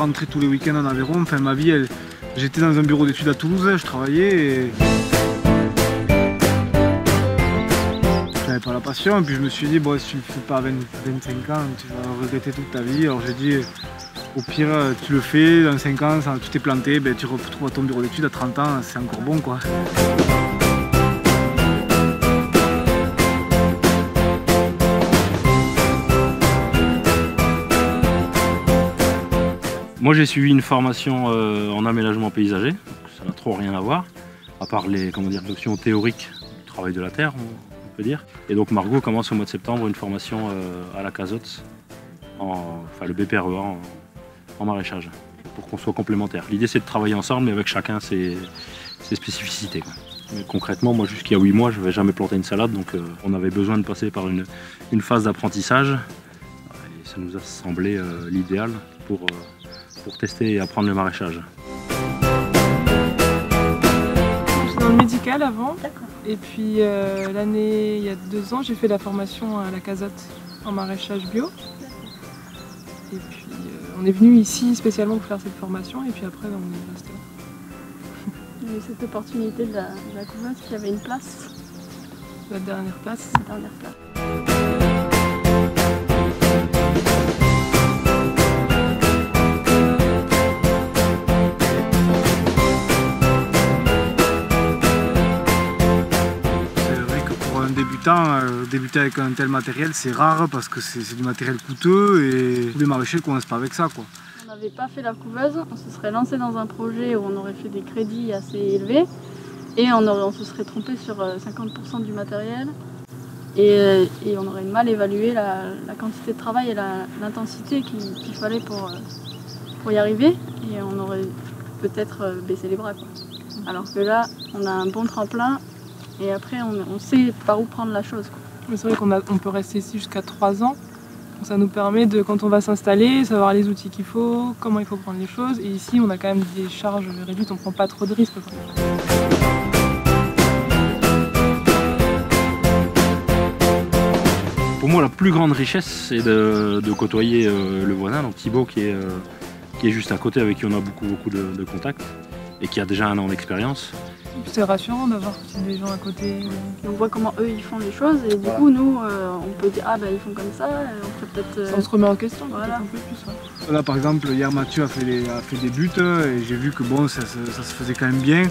rentrais tous les week-ends en Aveyron. Enfin, ma vie, j'étais dans un bureau d'études à Toulouse, je travaillais et j'avais pas la passion. Et puis je me suis dit, bon, si tu le fais pas à 25 ans, tu vas regretter toute ta vie. Alors j'ai dit, au pire, tu le fais, dans 5 ans, tu t'es planté, ben, tu retrouves à ton bureau d'études à 30 ans, c'est encore bon, quoi. Moi j'ai suivi une formation en aménagement paysager, ça n'a trop rien à voir, à part les notions théoriques du travail de la terre, on peut dire. Et donc Margot commence au mois de septembre une formation à la Cazotte, le BPREA en maraîchage, pour qu'on soit complémentaires. L'idée c'est de travailler ensemble mais avec chacun ses spécificités, quoi. Mais concrètement, moi jusqu'il y a 8 mois je n'avais jamais planté une salade, donc on avait besoin de passer par une phase d'apprentissage. Et ça nous a semblé l'idéal pour tester et apprendre le maraîchage. J'étais dans le médical avant, et puis il y a 2 ans, j'ai fait la formation à la Cazotte en maraîchage bio. Et puis on est venu ici spécialement pour faire cette formation, et puis après on est resté là. Il y a eu cette opportunité de la couveuse qui avait une place. La dernière place. La dernière place. Débuter avec un tel matériel, c'est rare parce que c'est du matériel coûteux et tous les maraîchers ne commencent pas avec ça, quoi. On n'avait pas fait la couveuse, on se serait lancé dans un projet où on aurait fait des crédits assez élevés et on se serait trompé sur 50% du matériel et on aurait mal évalué la quantité de travail et l'intensité qu'il fallait pour y arriver et on aurait peut-être baissé les bras, quoi. Alors que là, on a un bon tremplin. Et après, on sait par où prendre la chose, quoi. C'est vrai qu'on peut rester ici jusqu'à 3 ans. Donc ça nous permet de, quand on va s'installer, savoir les outils qu'il faut, comment il faut prendre les choses. Et ici, on a quand même des charges réduites, on ne prend pas trop de risques, quoi. Pour moi, la plus grande richesse, c'est de côtoyer le voisin, donc Thibaut, qui est juste à côté, avec qui on a beaucoup de contacts et qui a déjà 1 an d'expérience. C'est rassurant d'avoir des gens à côté. On voit comment eux ils font les choses et du coup nous on peut dire ah ben ils font comme ça, on peut peut-être... On se remet en question, voilà. Un peu plus, ouais. Là par exemple hier Mathieu a fait des buts et j'ai vu que bon ça se faisait quand même bien.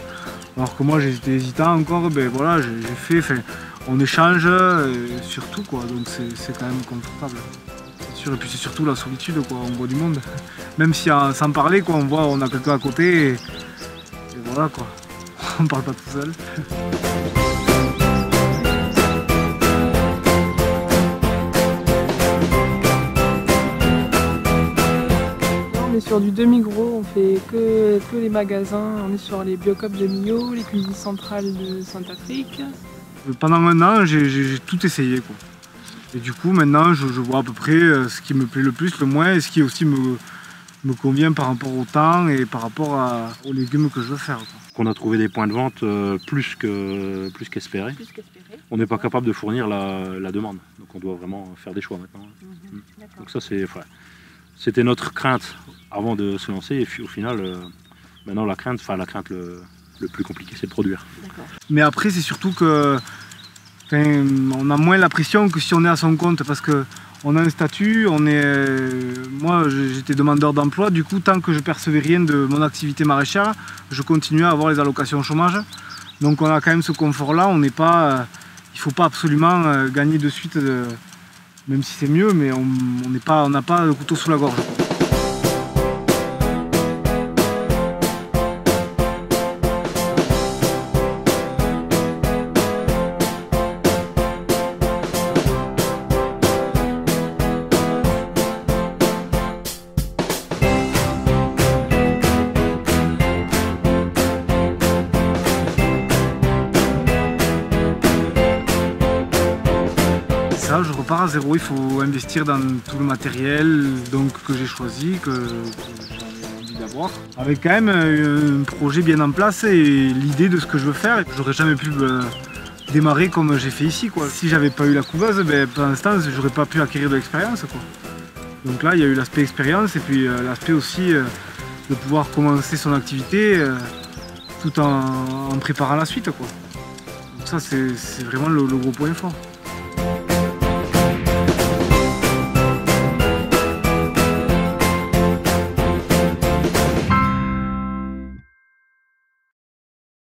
Alors que moi j'étais hésitant encore, ben voilà j'ai fait, on échange surtout, quoi, donc c'est quand même confortable. C'est sûr, et puis c'est surtout la solitude, quoi, on voit du monde. Même si sans parler, quoi, on a quelqu'un à côté et voilà, quoi. On parle pas tout seul. On est sur du demi-gros, on fait que les magasins, on est sur les Biocop de Millau, les cuisines centrales de Saint-Afrique. Pendant 1 an, j'ai tout essayé, quoi. Et du coup, maintenant, je vois à peu près ce qui me plaît le plus, le moins, et ce qui aussi me convient par rapport au temps et par rapport aux légumes que je veux faire, quoi. On a trouvé des points de vente plus qu'espéré. On n'est pas capable de fournir la demande, donc on doit vraiment faire des choix maintenant. Donc ça c'était notre crainte avant de se lancer et puis, au final maintenant la crainte le plus compliqué c'est de produire. Mais après c'est surtout que on a moins la pression que si on est à son compte parce que on a un statut, moi j'étais demandeur d'emploi, du coup tant que je percevais rien de mon activité maraîchère, je continuais à avoir les allocations chômage. Donc on a quand même ce confort-là, il ne faut pas absolument gagner de suite, même si c'est mieux, mais on n'a pas le couteau sous la gorge. Je repars à zéro, il faut investir dans tout le matériel que j'ai choisi, que j'ai envie d'avoir. Avec quand même un projet bien en place et l'idée de ce que je veux faire. J'aurais jamais pu démarrer comme j'ai fait ici, quoi. Si j'avais pas eu la couveuse, pour l'instant j'aurais pas pu acquérir de l'expérience, quoi. Donc là, il y a eu l'aspect expérience et puis l'aspect aussi de pouvoir commencer son activité tout en préparant la suite, quoi. Donc ça, c'est vraiment le gros point fort.